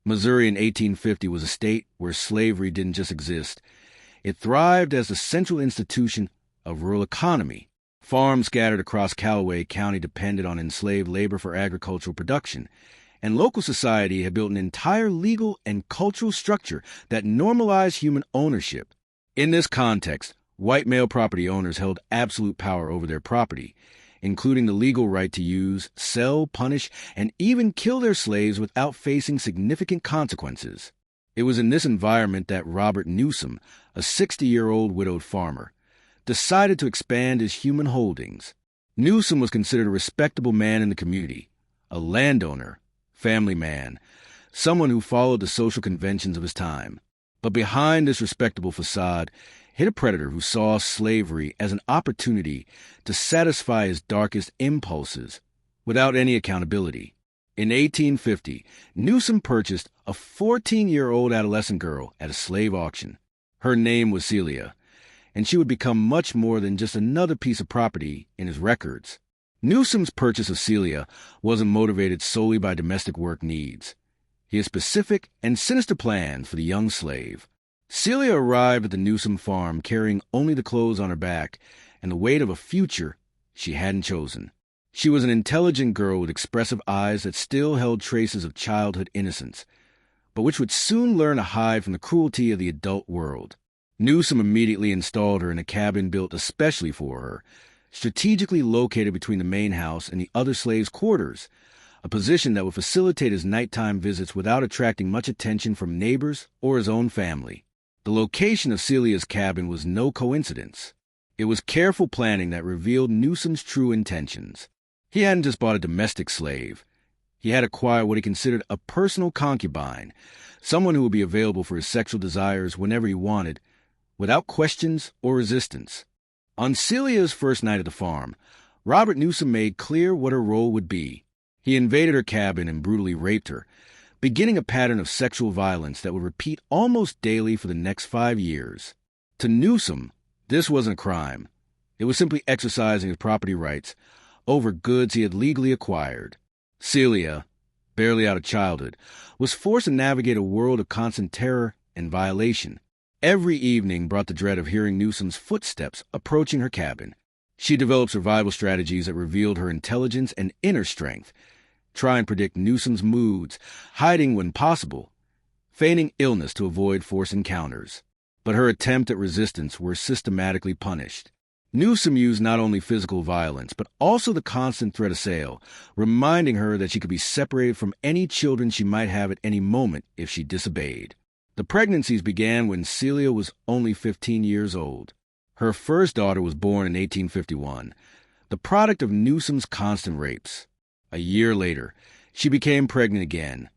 Missouri in 1850 was a state where slavery didn't just exist. It thrived as the central institution of rural economy. Farms scattered across Callaway County depended on enslaved labor for agricultural production, and local society had built an entire legal and cultural structure that normalized human ownership. In this context, white male property owners held absolute power over their property, including the legal right to use, sell, punish, and even kill their slaves without facing significant consequences. It was in this environment that Robert Newsom, a 60-year-old widowed farmer, decided to expand his human holdings. Newsom was considered a respectable man in the community, a landowner, family man, someone who followed the social conventions of his time. But behind this respectable facade hid a predator who saw slavery as an opportunity to satisfy his darkest impulses without any accountability. In 1850, Newsom purchased a 14-year-old adolescent girl at a slave auction. Her name was Celia, and she would become much more than just another piece of property in his records. Newsom's purchase of Celia wasn't motivated solely by domestic work needs. He had specific and sinister plans for the young slave. Celia arrived at the Newsom farm carrying only the clothes on her back and the weight of a future she hadn't chosen. She was an intelligent girl with expressive eyes that still held traces of childhood innocence, but which would soon learn to hide from the cruelty of the adult world. Newsom immediately installed her in a cabin built especially for her, strategically located between the main house and the other slaves' quarters, a position that would facilitate his nighttime visits without attracting much attention from neighbors or his own family. The location of Celia's cabin was no coincidence. It was careful planning that revealed Newsom's true intentions. He hadn't just bought a domestic slave. He had acquired what he considered a personal concubine, someone who would be available for his sexual desires whenever he wanted, without questions or resistance. On Celia's first night at the farm, Robert Newsom made clear what her role would be. He invaded her cabin and brutally raped her, beginning a pattern of sexual violence that would repeat almost daily for the next 5 years. To Newsom, this wasn't a crime. It was simply exercising his property rights over goods he had legally acquired. Celia, barely out of childhood, was forced to navigate a world of constant terror and violation. Every evening brought the dread of hearing Newsom's footsteps approaching her cabin. She developed survival strategies that revealed her intelligence and inner strength, trying to predict Newsom's moods, hiding when possible, feigning illness to avoid forced encounters. But her attempt at resistance were systematically punished. Newsom used not only physical violence, but also the constant threat of sale, reminding her that she could be separated from any children she might have at any moment if she disobeyed. The pregnancies began when Celia was only 15 years old. Her first daughter was born in 1851, the product of Newsom's constant rapes. A year later, she became pregnant again,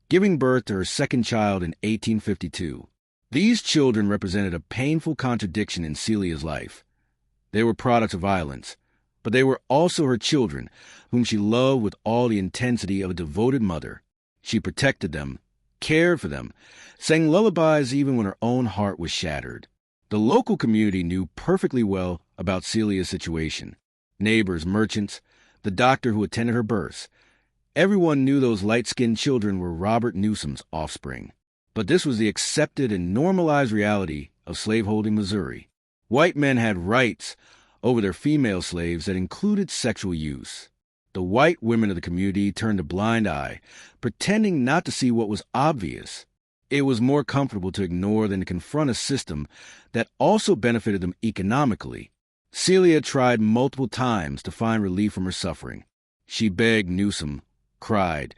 giving birth to her second child in 1852. These children represented a painful contradiction in Celia's life. They were products of violence, but they were also her children, whom she loved with all the intensity of a devoted mother. She protected them, cared for them, sang lullabies even when her own heart was shattered. The local community knew perfectly well about Celia's situation. Neighbors, merchants, the doctor who attended her births. Everyone knew those light-skinned children were Robert Newsom's offspring. But this was the accepted and normalized reality of slaveholding Missouri. White men had rights over their female slaves that included sexual use. The white women of the community turned a blind eye, pretending not to see what was obvious. It was more comfortable to ignore than to confront a system that also benefited them economically. Celia tried multiple times to find relief from her suffering. She begged Newsom, cried,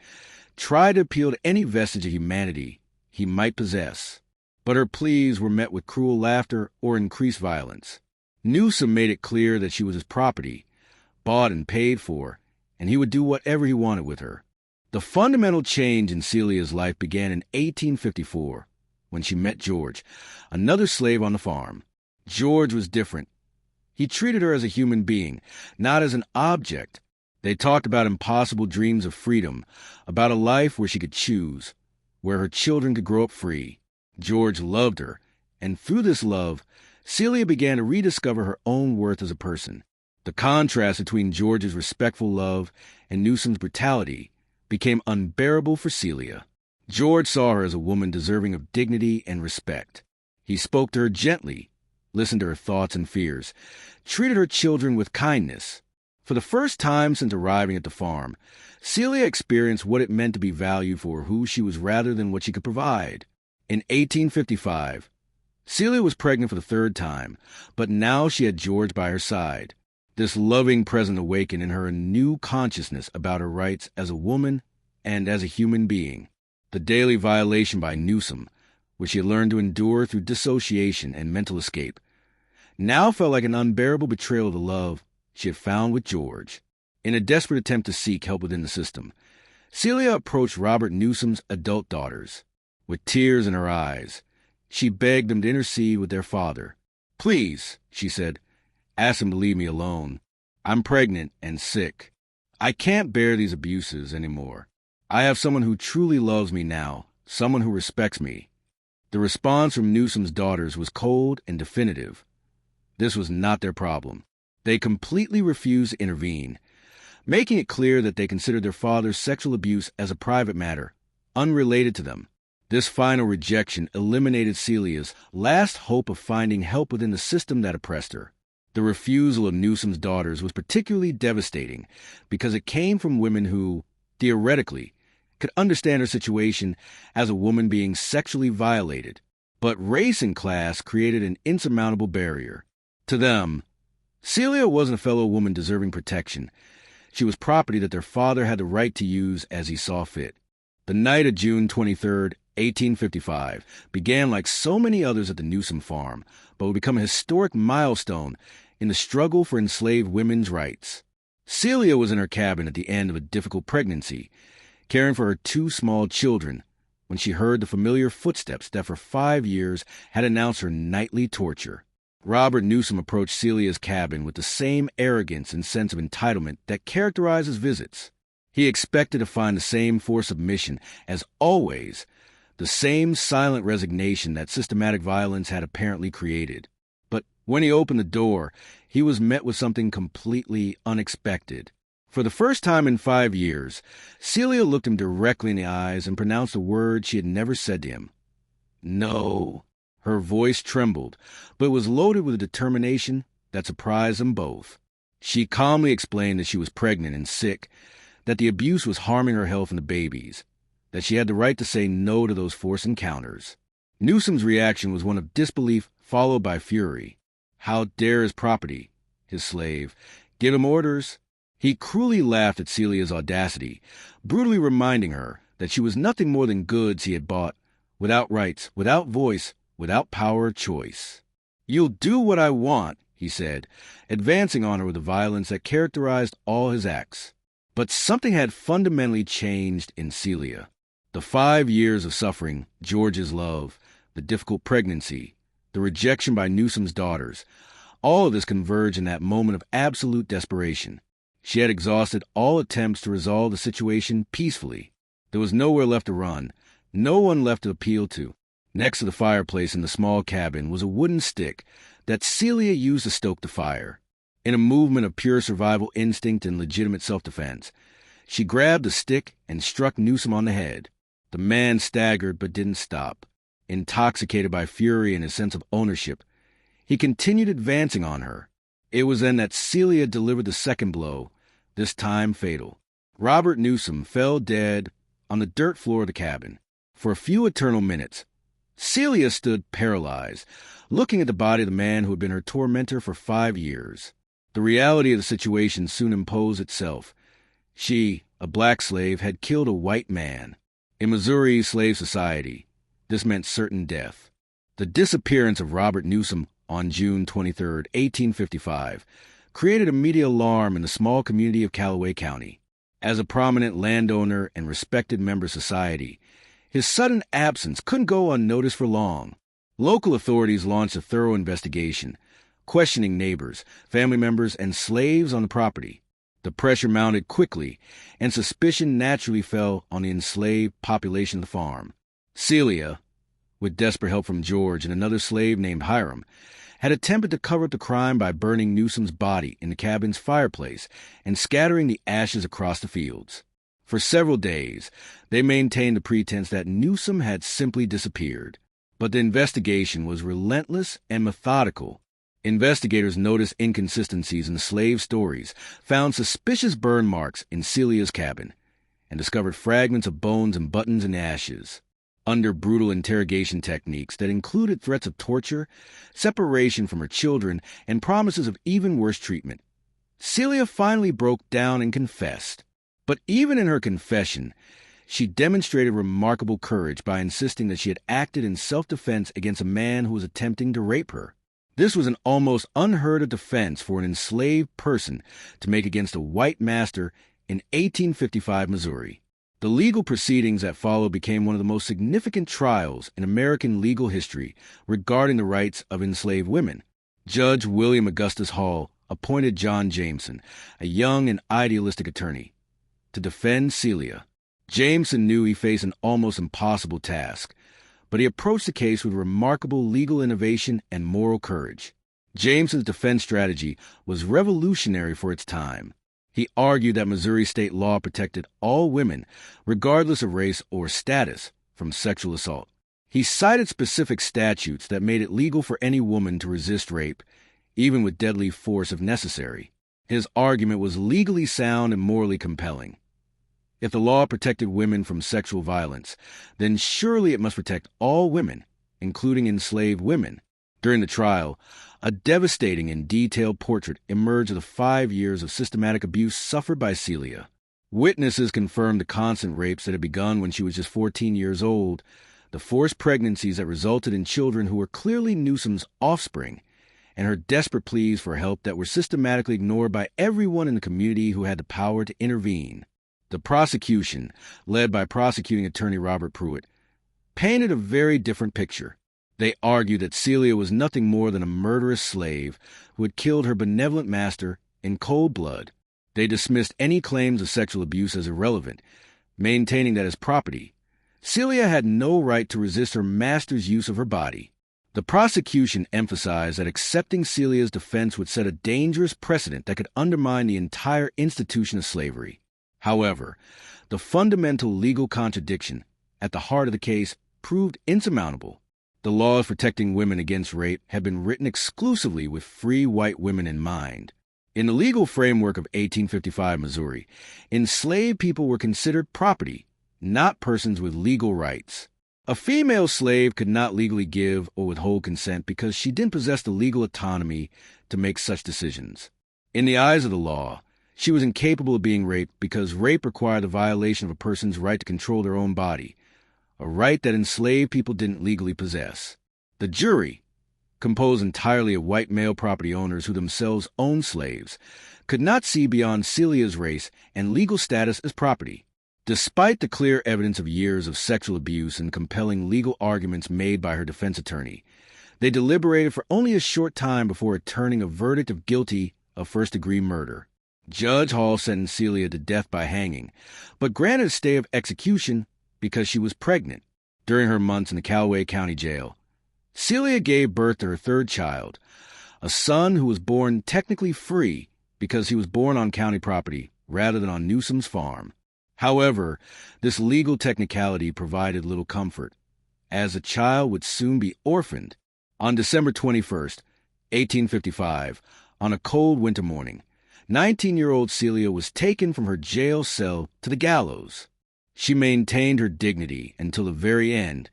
tried to appeal to any vestige of humanity he might possess. But her pleas were met with cruel laughter or increased violence. Newsom made it clear that she was his property, bought and paid for, and he would do whatever he wanted with her. The fundamental change in Celia's life began in 1854, when she met George, another slave on the farm. George was different. He treated her as a human being, not as an object. They talked about impossible dreams of freedom, about a life where she could choose, where her children could grow up free. George loved her, and through this love, Celia began to rediscover her own worth as a person. The contrast between George's respectful love and Newsom's brutality became unbearable for Celia. George saw her as a woman deserving of dignity and respect. He spoke to her gently, listened to her thoughts and fears, treated her children with kindness. For the first time since arriving at the farm, Celia experienced what it meant to be valued for who she was rather than what she could provide. In 1855, Celia was pregnant for the third time, but now she had George by her side. This loving presence awakened in her a new consciousness about her rights as a woman and as a human being. The daily violation by Newsom, which she had learned to endure through dissociation and mental escape, now felt like an unbearable betrayal of the love she had found with George. In a desperate attempt to seek help within the system, Celia approached Robert Newsom's adult daughters. With tears in her eyes, she begged them to intercede with their father. "Please," she said, "ask him to leave me alone. I'm pregnant and sick. I can't bear these abuses anymore. I have someone who truly loves me now, someone who respects me." The response from Newsom's daughters was cold and definitive. This was not their problem. They completely refused to intervene, making it clear that they considered their father's sexual abuse as a private matter, unrelated to them. This final rejection eliminated Celia's last hope of finding help within the system that oppressed her. The refusal of Newsom's daughters was particularly devastating because it came from women who, theoretically, could understand her situation as a woman being sexually violated. But race and class created an insurmountable barrier. To them, Celia wasn't a fellow woman deserving protection. She was property that their father had the right to use as he saw fit. The night of June 23rd, 1855, began like so many others at the Newsom farm, but would become a historic milestone in the struggle for enslaved women's rights. Celia was in her cabin at the end of a difficult pregnancy, caring for her 2 small children, when she heard the familiar footsteps that for 5 years had announced her nightly torture. Robert Newsom approached Celia's cabin with the same arrogance and sense of entitlement that characterized his visits. He expected to find the same forced submission as always, the same silent resignation that systematic violence had apparently created. But when he opened the door, he was met with something completely unexpected. For the first time in 5 years, Celia looked him directly in the eyes and pronounced a word she had never said to him. "No." Her voice trembled, but was loaded with a determination that surprised them both. She calmly explained that she was pregnant and sick, that the abuse was harming her health and the babies, that she had the right to say no to those forced encounters. Newsom's reaction was one of disbelief followed by fury. How dare his property, his slave, give him orders? He cruelly laughed at Celia's audacity, brutally reminding her that she was nothing more than goods he had bought, without rights, without voice, without power or choice. "You'll do what I want," he said, advancing on her with the violence that characterized all his acts. But something had fundamentally changed in Celia. The 5 years of suffering, George's love, the difficult pregnancy, the rejection by Newsom's daughters, all of this converged in that moment of absolute desperation. She had exhausted all attempts to resolve the situation peacefully. There was nowhere left to run, no one left to appeal to. Next to the fireplace in the small cabin was a wooden stick that Celia used to stoke the fire. In a movement of pure survival instinct and legitimate self-defense, she grabbed the stick and struck Newsom on the head. The man staggered but didn't stop. Intoxicated by fury and his sense of ownership, he continued advancing on her. It was then that Celia delivered the second blow, this time fatal. Robert Newsom fell dead on the dirt floor of the cabin. For a few eternal minutes, Celia stood paralyzed, looking at the body of the man who had been her tormentor for 5 years. The reality of the situation soon imposed itself. She, a black slave, had killed a white man. In Missouri's slave society, this meant certain death. The disappearance of Robert Newsom on June 23, 1855, created immediate alarm in the small community of Callaway County. As a prominent landowner and respected member of society, his sudden absence couldn't go unnoticed for long. Local authorities launched a thorough investigation, questioning neighbors, family members, and slaves on the property. The pressure mounted quickly, and suspicion naturally fell on the enslaved population of the farm. Celia, with desperate help from George and another slave named Hiram, had attempted to cover up the crime by burning Newsom's body in the cabin's fireplace and scattering the ashes across the fields. For several days, they maintained the pretense that Newsom had simply disappeared. But the investigation was relentless and methodical. Investigators noticed inconsistencies in slave stories, found suspicious burn marks in Celia's cabin, and discovered fragments of bones and buttons and ashes. Under brutal interrogation techniques that included threats of torture, separation from her children, and promises of even worse treatment, Celia finally broke down and confessed. But even in her confession, she demonstrated remarkable courage by insisting that she had acted in self-defense against a man who was attempting to rape her. This was an almost unheard-of defense for an enslaved person to make against a white master in 1855 Missouri. The legal proceedings that followed became one of the most significant trials in American legal history regarding the rights of enslaved women. Judge William Augustus Hall appointed John Jameson, a young and idealistic attorney, to defend Celia. Jameson knew he faced an almost impossible task, but he approached the case with remarkable legal innovation and moral courage. Jameson's defense strategy was revolutionary for its time. He argued that Missouri state law protected all women, regardless of race or status, from sexual assault. He cited specific statutes that made it legal for any woman to resist rape, even with deadly force if necessary. His argument was legally sound and morally compelling. If the law protected women from sexual violence, then surely it must protect all women, including enslaved women. During the trial, a devastating and detailed portrait emerged of the 5 years of systematic abuse suffered by Celia. Witnesses confirmed the constant rapes that had begun when she was just 14 years old, the forced pregnancies that resulted in children who were clearly Newsom's offspring, and her desperate pleas for help that were systematically ignored by everyone in the community who had the power to intervene. The prosecution, led by prosecuting attorney Robert Pruitt, painted a very different picture. They argued that Celia was nothing more than a murderous slave who had killed her benevolent master in cold blood. They dismissed any claims of sexual abuse as irrelevant, maintaining that as property, Celia had no right to resist her master's use of her body. The prosecution emphasized that accepting Celia's defense would set a dangerous precedent that could undermine the entire institution of slavery. However, the fundamental legal contradiction at the heart of the case proved insurmountable. The laws protecting women against rape had been written exclusively with free white women in mind. In the legal framework of 1855 Missouri, enslaved people were considered property, not persons with legal rights. A female slave could not legally give or withhold consent because she didn't possess the legal autonomy to make such decisions. In the eyes of the law, she was incapable of being raped because rape required the violation of a person's right to control their own body, a right that enslaved people didn't legally possess. The jury, composed entirely of white male property owners who themselves owned slaves, could not see beyond Celia's race and legal status as property. Despite the clear evidence of years of sexual abuse and compelling legal arguments made by her defense attorney, they deliberated for only a short time before returning a verdict of guilty of first-degree murder. Judge Hall sentenced Celia to death by hanging, but granted a stay of execution because she was pregnant. During her months in the Callaway County Jail, Celia gave birth to her third child, a son who was born technically free because he was born on county property rather than on Newsom's farm. However, this legal technicality provided little comfort, as the child would soon be orphaned. On December 21st, 1855, on a cold winter morning, 19-year-old Celia was taken from her jail cell to the gallows. She maintained her dignity until the very end,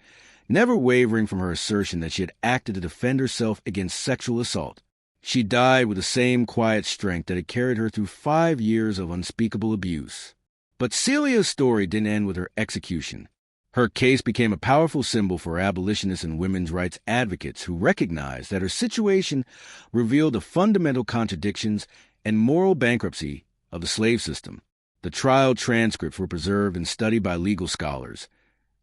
never wavering from her assertion that she had acted to defend herself against sexual assault. She died with the same quiet strength that had carried her through 5 years of unspeakable abuse. But Celia's story didn't end with her execution. Her case became a powerful symbol for abolitionists and women's rights advocates who recognized that her situation revealed the fundamental contradictions and moral bankruptcy of the slave system. The trial transcripts were preserved and studied by legal scholars,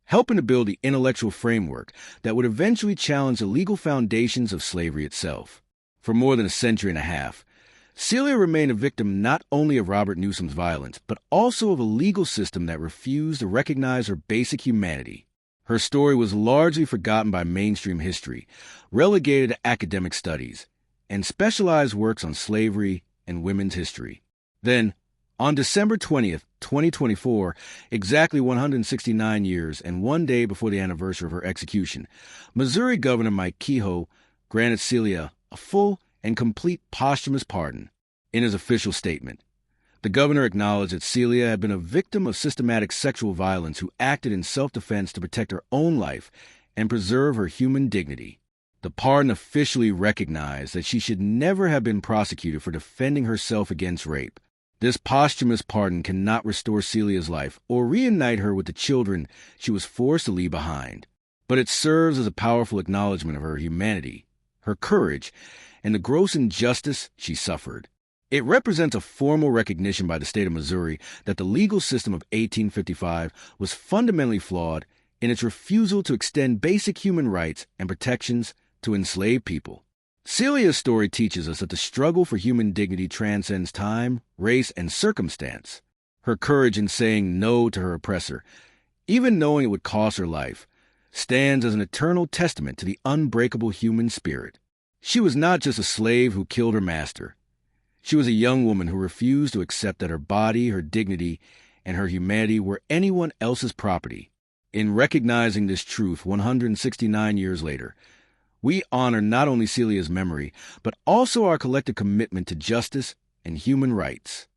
helping to build the intellectual framework that would eventually challenge the legal foundations of slavery itself. For more than a century and a half, Celia remained a victim not only of Robert Newsom's violence, but also of a legal system that refused to recognize her basic humanity. Her story was largely forgotten by mainstream history, relegated to academic studies, and specialized works on slavery and women's history. Then, On December 20th, 2024, exactly 169 years and 1 day before the anniversary of her execution, Missouri Governor Mike Kehoe granted Celia a full and complete posthumous pardon. In his official statement, the governor acknowledged that Celia had been a victim of systematic sexual violence who acted in self-defense to protect her own life and preserve her human dignity. The pardon officially recognized that she should never have been prosecuted for defending herself against rape. This posthumous pardon cannot restore Celia's life or reunite her with the children she was forced to leave behind, but it serves as a powerful acknowledgement of her humanity, her courage, and the gross injustice she suffered. It represents a formal recognition by the state of Missouri that the legal system of 1855 was fundamentally flawed in its refusal to extend basic human rights and protections to enslaved people. Celia's story teaches us that the struggle for human dignity transcends time, race, and circumstance. Her courage in saying no to her oppressor, even knowing it would cost her life, stands as an eternal testament to the unbreakable human spirit. She was not just a slave who killed her master. She was a young woman who refused to accept that her body, her dignity, and her humanity were anyone else's property. In recognizing this truth 169 years later, we honor not only Celia's memory, but also our collective commitment to justice and human rights.